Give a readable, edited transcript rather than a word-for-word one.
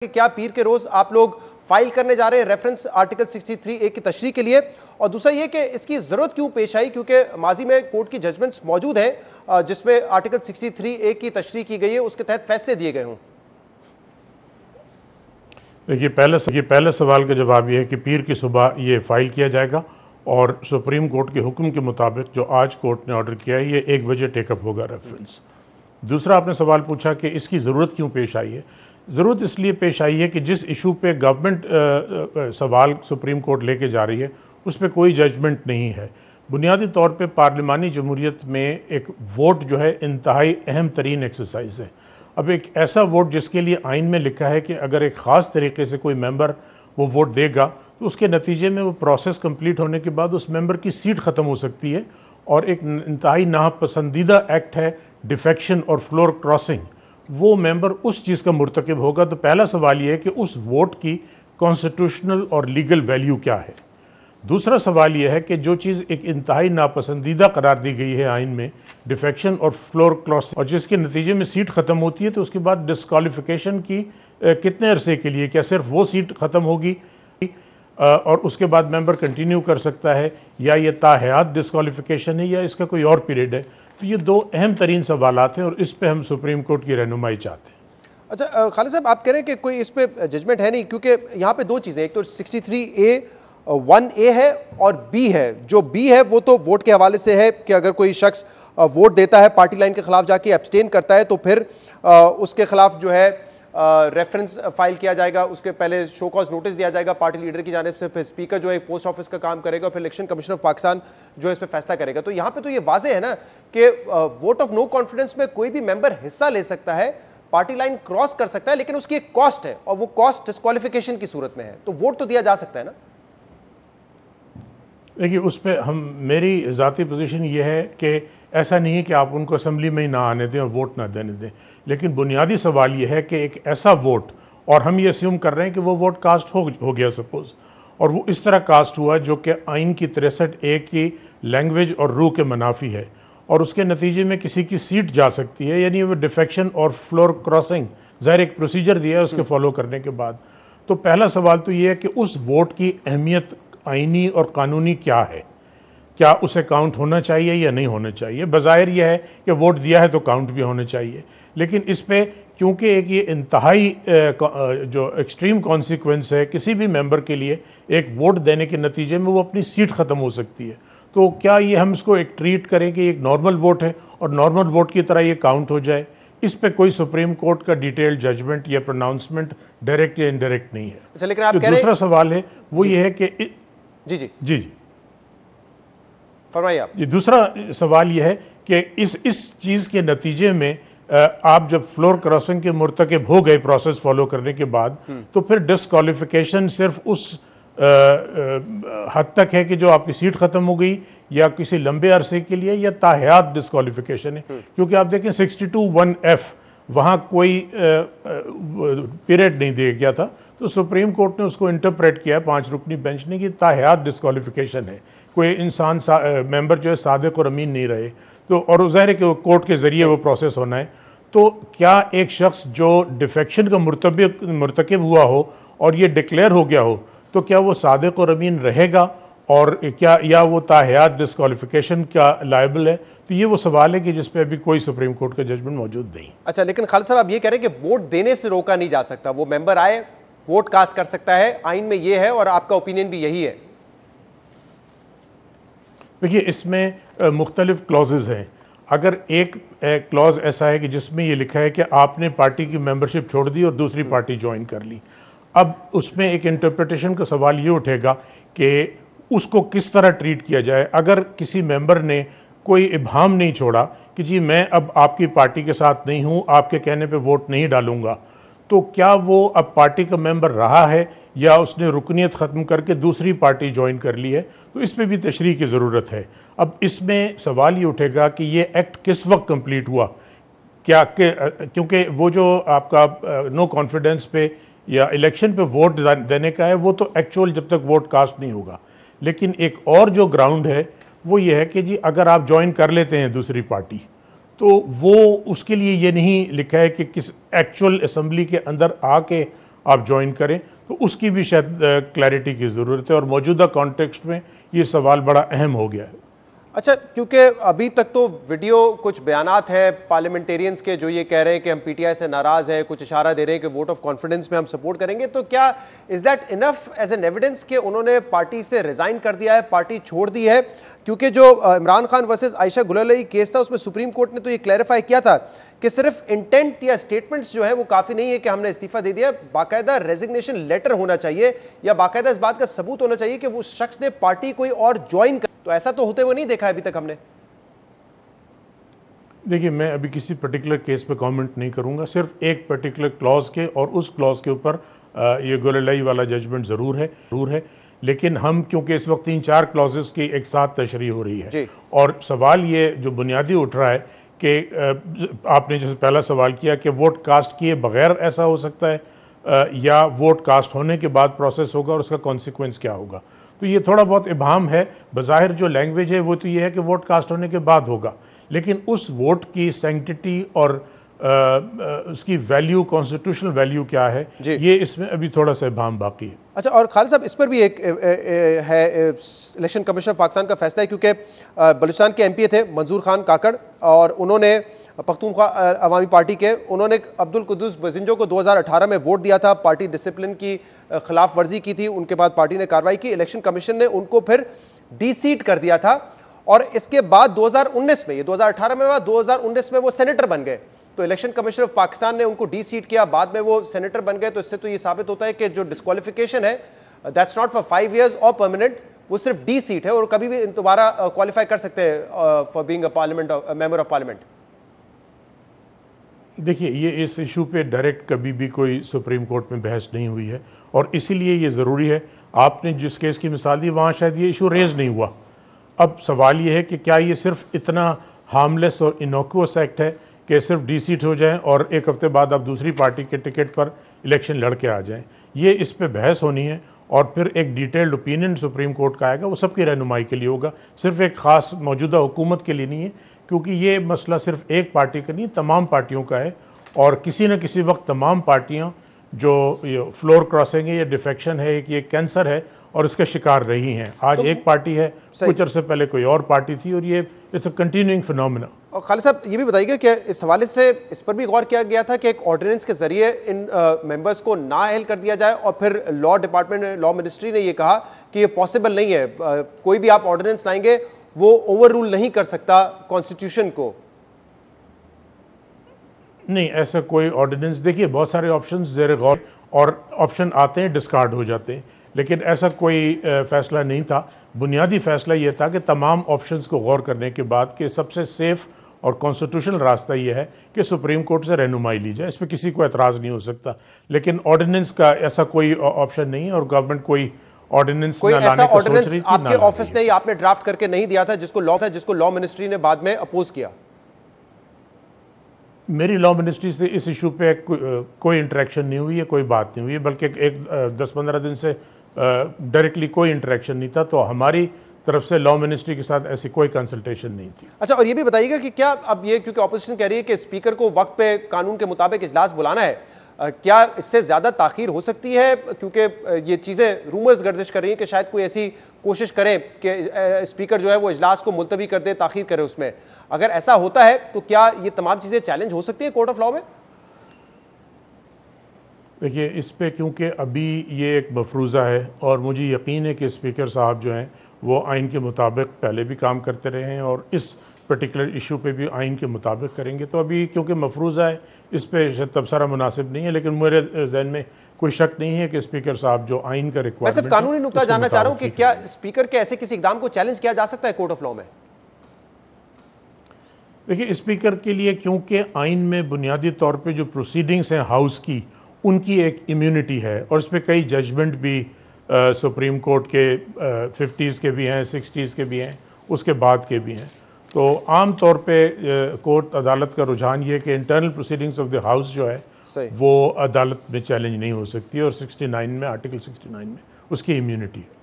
कि क्या पीर के रोज आप लोग फाइल करने जा रहे हैं रेफरेंस आर्टिकल 63A की तशरीह के लिए, और दूसरा ये कि इसकी जरूरत क्यों पेश आई, क्योंकि माजी में कोर्ट की जजमेंट्स मौजूद हैं जिसमें आर्टिकल 63A की तशरीह की गई है, उसके तहत फैसले दिए गए हों। देखिए, पहले सवाल का जवाब यह है कि पीर की सुबह ये फाइल किया जाएगा और सुप्रीम कोर्ट के हुक्म के मुताबिक जो आज कोर्ट ने ऑर्डर किया है ये 1 बजे टेकअप होगा रेफरेंस। दूसरा आपने सवाल पूछा कि इसकी ज़रूरत क्यों पेश आई है। ज़रूरत इसलिए पेश आई है कि जिस इशू पे गवर्नमेंट सवाल सुप्रीम कोर्ट लेके जा रही है उस पर कोई जजमेंट नहीं है। बुनियादी तौर पे पार्लिमानी जमहूरियत में एक वोट जो है इंतहाई अहम तरीन एक्सरसाइज है। अब एक ऐसा वोट जिसके लिए आइन में लिखा है कि अगर एक ख़ास तरीके से कोई मेंबर वो वोट देगा तो उसके नतीजे में वो प्रोसेस कंप्लीट होने के बाद उस मेंबर की सीट ख़त्म हो सकती है, और एक इंतहाई नापसंदीदा एक्ट है डिफेक्शन और फ्लोर क्रॉसिंग, वो मेंबर उस चीज़ का मुर्तकिब होगा। तो पहला सवाल ये है कि उस वोट की कॉन्स्टिट्यूशनल और लीगल वैल्यू क्या है। दूसरा सवाल यह है कि जो चीज़ एक इंतहाई नापसंदीदा करार दी गई है आइन में, डिफेक्शन और फ्लोर क्रॉसिंग, और जिसके नतीजे में सीट ख़त्म होती है, तो उसके बाद डिस्क्वालिफिकेशन की कितने अरसे के लिए, क्या सिर्फ वो सीट ख़त्म होगी और उसके बाद मेंबर कंटिन्यू कर सकता है, या ये ताहयात डिस्क्वालिफिकेशन है, या इसका कोई और पीरियड है। तो ये दो अहम तरीन सवालात हैं और इस पे हम सुप्रीम कोर्ट की रहनुमाई चाहते हैं। अच्छा खालिद साहब, आप कह रहे हैं कि कोई इस पे जजमेंट है नहीं, क्योंकि यहाँ पे दो चीज़ें, एक तो 63A1A है और B है। जो B है वो तो वोट के हवाले से है कि अगर कोई शख्स वोट देता है, पार्टी लाइन के खिलाफ जाके एब्सटेन करता है, तो फिर उसके खिलाफ जो है रेफरेंस फाइल किया जाएगा, उसके पहले शो कॉज नोटिस दिया जाएगा पार्टी लीडर की जानिब से, फिर स्पीकर जो है पोस्ट ऑफिस का काम करेगा, फिर इलेक्शन कमीशन ऑफ पाकिस्तान जो है इस पर फैसला करेगा। तो यहाँ पे तो ये वाजे है ना कि वोट ऑफ नो कॉन्फिडेंस में कोई भी मेंबर हिस्सा ले सकता है, पार्टी लाइन क्रॉस कर सकता है, लेकिन उसकी एक कॉस्ट है और वो कॉस्ट डिस्क्वालिफिकेशन की सूरत में है, तो वोट तो दिया जा सकता है ना। देखिए, उस पर मेरी ज़ाती पोजीशन ये है कि ऐसा नहीं है कि आप उनको असेंबली में ही ना आने दें और वोट ना देने दें, लेकिन बुनियादी सवाल ये है कि एक ऐसा वोट, और हम ये अस्यूम कर रहे हैं कि वो वोट कास्ट हो गया सपोज़, और वो इस तरह कास्ट हुआ जो कि आइन की 63A की लैंग्वेज और रूह के मुनाफी है, और उसके नतीजे में किसी की सीट जा सकती है, यानी वो डिफेक्शन और फ्लोर क्रॉसिंग ज़ाहिर एक प्रोसीजर दिया है उसके फॉलो करने के बाद। तो पहला सवाल तो ये है कि उस वोट की अहमियत आइनी और कानूनी क्या है, क्या उसे काउंट होना चाहिए या नहीं होना चाहिए। बज़ाहिर यह है कि वोट दिया है तो काउंट भी होना चाहिए, लेकिन इस पे क्योंकि एक ये इंतहाई जो एक्सट्रीम कॉन्सिक्वेंस है किसी भी मेंबर के लिए, एक वोट देने के नतीजे में वो अपनी सीट ख़त्म हो सकती है, तो क्या ये हम इसको एक ट्रीट करें कि एक नॉर्मल वोट है और नॉर्मल वोट की तरह ये काउंट हो जाए। इस पे कोई सुप्रीम कोर्ट का डिटेल्ड जजमेंट या प्रोनाउंसमेंट डायरेक्ट या इनडायरेक्ट नहीं है। अच्छा, लेकिन आप तो दूसरा सवाल है वो ये है कि जी जी जी जी फरमाइए आप। ये दूसरा सवाल यह है कि इस चीज़ के नतीजे में आप जब फ्लोर क्रॉसिंग के मुर्तकिब हो गए प्रोसेस फॉलो करने के बाद, तो फिर डिस्क्वालिफिकेशन सिर्फ उस हद तक है कि जो आपकी सीट ख़त्म हो गई, या किसी लंबे अरसे के लिए, या ताहयात डिस्क्वालिफिकेशन है। क्योंकि आप देखें 62(1)(f वहाँ कोई पीरियड नहीं दिया गया था, तो सुप्रीम कोर्ट ने उसको इंटरप्रेट किया 5 रुकनी बेंच ने कि ताहयात डिस्क्वालिफिकेशन है, कोई इंसान मेंबर जो है सादिक और अमीन नहीं रहे, तो और ज़ाहिर है कि कोर्ट के ज़रिए वो प्रोसेस होना है। तो क्या एक शख्स जो डिफेक्शन का मुर्तकिब हुआ हो और ये डिक्लेयर हो गया हो, तो क्या वो सादिक और अमीन रहेगा, और क्या या वो ताहयात डिस्क्वालिफिकेशन का लायबल है। तो ये वो सवाल है कि जिस पे अभी कोई सुप्रीम कोर्ट का जजमेंट मौजूद नहीं। अच्छा, लेकिन खालिद साहब आप ये कह रहे हैं कि वोट देने से रोका नहीं जा सकता, वो मेंबर आए वोट कास्ट कर सकता है, आइन में ये है और आपका ओपिनियन भी यही है। देखिए, इसमें मुख्तलिफ क्लॉजेज हैं। अगर एक क्लॉज ऐसा है कि जिसमें ये लिखा है कि आपने पार्टी की मेंबरशिप छोड़ दी और दूसरी पार्टी ज्वाइन कर ली, अब उसमें एक इंटरप्रिटेशन का सवाल ये उठेगा कि उसको किस तरह ट्रीट किया जाए। अगर किसी मेंबर ने कोई इब्हाम नहीं छोड़ा कि जी मैं अब आपकी पार्टी के साथ नहीं हूँ, आपके कहने पे वोट नहीं डालूंगा, तो क्या वो अब पार्टी का मेंबर रहा है या उसने रुकनीत ख़त्म करके दूसरी पार्टी ज्वाइन कर ली है। तो इस पर भी तशरीह की ज़रूरत है। अब इसमें सवाल ये उठेगा कि ये एक्ट किस वक्त कंप्लीट हुआ, क्या क्योंकि वो जो आपका नो कॉन्फिडेंस पे या इलेक्शन पे वोट देने का है, वो तो एक्चुअल जब तक वोट कास्ट नहीं होगा। लेकिन एक और जो ग्राउंड है वो ये है कि जी अगर आप ज्वाइन कर लेते हैं दूसरी पार्टी, तो वो उसके लिए ये नहीं लिखा है कि किस एक्चुअल असेंबली के अंदर आके आप ज्वाइन करें, तो उसकी भी शायद क्लैरिटी की ज़रूरत है और मौजूदा कॉन्टेक्स्ट में ये सवाल बड़ा अहम हो गया है। अच्छा, क्योंकि अभी तक तो वीडियो कुछ बयानात हैं पार्लियामेंटेरियंस के जो ये कह रहे हैं कि हम पीटीआई से नाराज़ हैं, कुछ इशारा दे रहे हैं कि वोट ऑफ कॉन्फिडेंस में हम सपोर्ट करेंगे, तो क्या is that enough as an evidence कि उन्होंने पार्टी से रिज़ाइन कर दिया है, पार्टी छोड़ दी है? क्योंकि जो इमरान खान वर्सेस आयशा गुलरलई केस था उसमें सुप्रीम कोर्ट ने तो ये क्लैरिफाई किया था कि सिर्फ इंटेंट या स्टेटमेंट्स जो है वो काफ़ी नहीं है कि हमने इस्तीफा दे दिया, बाकायदा रेजिग्नेशन लेटर होना चाहिए या बाकायदा इस बात का सबूत होना चाहिए कि वो शख्स ने पार्टी कोई और ज्वाइन कर। तो ऐसा तो होते हुए नहीं देखा अभी तक हमने। देखिए, मैं अभी किसी पर्टिकुलर केस पे कमेंट नहीं करूंगा, सिर्फ एक पर्टिकुलर क्लॉज के और उस क्लॉज के ऊपर ये गुलरलई वाला जजमेंट ज़रूर है, लेकिन हम क्योंकि इस वक्त 3-4 क्लॉजेस की एक साथ तशरीह हो रही है और सवाल ये जो बुनियादी उठ रहा है कि आपने जैसे पहला सवाल किया कि वोट कास्ट किए बगैर ऐसा हो सकता है या वोट कास्ट होने के बाद प्रोसेस होगा और उसका कॉन्सिक्वेंस क्या होगा, तो ये थोड़ा बहुत इबाम है। बज़ाहिर जो लैंग्वेज है वो तो ये है कि वोट कास्ट होने के बाद होगा, लेकिन उस वोट की सैंक्टिटी और उसकी वैल्यू, कॉन्स्टिट्यूशनल वैल्यू क्या है, ये इसमें अभी थोड़ा सा इबाम बाकी है। अच्छा, और खालिद साहब, इस पर भी एक है इलेक्शन कमीशन ऑफ पाकिस्तान का फैसला है, क्योंकि बलूचिस्तान के एमपी थे मंजूर खान काकड़ और उन्होंने पख्तूनख्वा अवामी पार्टी के, उन्होंने अब्दुल कुद्दूस बजिंजो को 2018 में वोट दिया था, पार्टी डिसिप्लिन की खिलाफ वर्जी की थी, उनके बाद पार्टी ने कार्रवाई की, इलेक्शन कमीशन ने उनको फिर डी-सीट कर दिया था और इसके बाद 2019 में, ये 2018 में हुआ, 2019 में वो सेनेटर बन गए, तो इलेक्शन कमीशन ऑफ पाकिस्तान ने उनको डी-सीट किया, बाद में वो सेनेटर बन गए। तो इससे तो ये साबित होता है कि जो डिस्क्वालिफिकेशन है दैट्स नॉट फॉर 5 years और परमानेंट, वो सिर्फ डी-सीट है और कभी भी दोबारा क्वालिफाई कर सकते हैं for being a parliament member of parliament. देखिए, ये इस इशू पे डायरेक्ट कभी भी कोई सुप्रीम कोर्ट में बहस नहीं हुई है और इसीलिए ये ज़रूरी है। आपने जिस केस की मिसाल दी वहाँ शायद ये इशू रेज नहीं हुआ। अब सवाल ये है कि क्या ये सिर्फ इतना हार्मलेस और इनोकुअस एक्ट है कि सिर्फ डी-सीट हो जाएं और एक हफ्ते बाद आप दूसरी पार्टी के टिकट पर इलेक्शन लड़ के आ जाएं? ये इस पे बहस होनी है और फिर एक डिटेल्ड ओपिनियन सुप्रीम कोर्ट का आएगा, वो सबकी रहनुमाई के लिए होगा, सिर्फ एक ख़ास मौजूदा हुकूमत के लिए नहीं है, क्योंकि ये मसला सिर्फ एक पार्टी का नहीं, तमाम पार्टियों का है और किसी न किसी वक्त तमाम पार्टियाँ जो फ्लोर क्रॉसिंग है या डिफेक्शन है, एक ये कैंसर है और इसका शिकार रही हैं। आज तो एक पार्टी है, कुछ अर्से पहले कोई और पार्टी थी और ये इट्स अ कंटिन्यूइंग फिनोमेना। और खालिद साहब, ये भी बताइएगा कि इस हवाले से इस पर भी गौर किया गया था कि एक ऑर्डिनेंस के जरिए इन मेंबर्स को नाअहल कर दिया जाए और फिर लॉ डिपार्टमेंट, लॉ मिनिस्ट्री ने ये कहा कि ये पॉसिबल नहीं है, कोई भी आप ऑर्डिनेंस लाएंगे वो ओवर रूल नहीं कर सकता कॉन्स्टिट्यूशन को। नहीं, ऐसा कोई ऑर्डिनेंस, देखिए बहुत सारे ऑप्शन ज़ेर गौर और ऑप्शन आते हैं डिस्कार्ड हो जाते हैं, लेकिन ऐसा कोई फैसला नहीं था। बुनियादी फैसला ये था कि तमाम ऑप्शंस को गौर करने के बाद कि सबसे सेफ़ और कॉन्स्टिट्यूशनल रास्ता ये है कि सुप्रीम कोर्ट से रहनुमाई ली जाए, इस पर किसी को एतराज़ नहीं हो सकता। लेकिन ऑर्डिनेंस का ऐसा कोई ऑप्शन नहीं है और गवर्नमेंट कोई ऑर्डिनेंस ना लाने को सोच रही थी। आपके ऑफिस ने आपने ड्राफ्ट करके नहीं दिया था जिसको लॉ मिनिस्ट्री ने बाद में अपोज किया? मेरी लॉ मिनिस्ट्री से इस इशू पे कोई इंटरेक्शन नहीं हुई है, कोई बात नहीं हुई है, बल्कि एक 10-15 दिन से डायरेक्टली कोई इंटरेक्शन नहीं था, तो हमारी तरफ से लॉ मिनिस्ट्री के साथ ऐसी कोई कंसल्टेशन नहीं थी। अच्छा, और ये भी बताइएगा कि क्या अब ये, क्योंकि ऑपोजिशन कह रही है कि स्पीकर को वक्त पे कानून के मुताबिक इजलास बुलाना है, क्या इससे ज़्यादा ताख़ीर हो सकती है? क्योंकि ये चीज़ें रूमर्स गर्दिश कर रही हैं कि शायद कोई ऐसी कोशिश करे कि स्पीकर जो है वो इजलास को मुलतवी कर दे, ताख़ीर करे उसमें। अगर ऐसा होता है तो क्या ये तमाम चीज़ें चैलेंज हो सकती है कोर्ट ऑफ लॉ में? देखिए, इस पे क्योंकि अभी ये एक मफरूज़ा है और मुझे यकीन है कि स्पीकर साहब जो हैं वो आइन के मुताबिक पहले भी काम करते रहे हैं और इस पर्टिकुलर इशू पे भी आइन के मुताबिक करेंगे। तो अभी क्योंकि मफरूज़ा है, इस पे शायद तबसरा मुनासिब नहीं है, लेकिन मेरे जहन में कोई शक नहीं है कि स्पीकर साहब जो आइन का रिक्वायरमेंट, मैं सिर्फ कानूनी नुकता जानना चाह रहा हूँ कि क्या स्पीकर के ऐसे किसी इक़दाम को चैलेंज किया जा सकता है कोर्ट ऑफ लॉ में? देखिए, स्पीकर के लिए क्योंकि आइन में बुनियादी तौर पे जो प्रोसीडिंग्स हैं हाउस की, उनकी एक इम्यूनिटी है और इस पर कई जजमेंट भी सुप्रीम कोर्ट के 50s के भी हैं, 60s के भी हैं, उसके बाद के भी हैं। तो आम तौर पे कोर्ट अदालत का रुझान ये है कि internal proceedings of the house जो है वो अदालत में चैलेंज नहीं हो सकती और 69 में, आर्टिकल 69 में उसकी इम्यूनिटी है।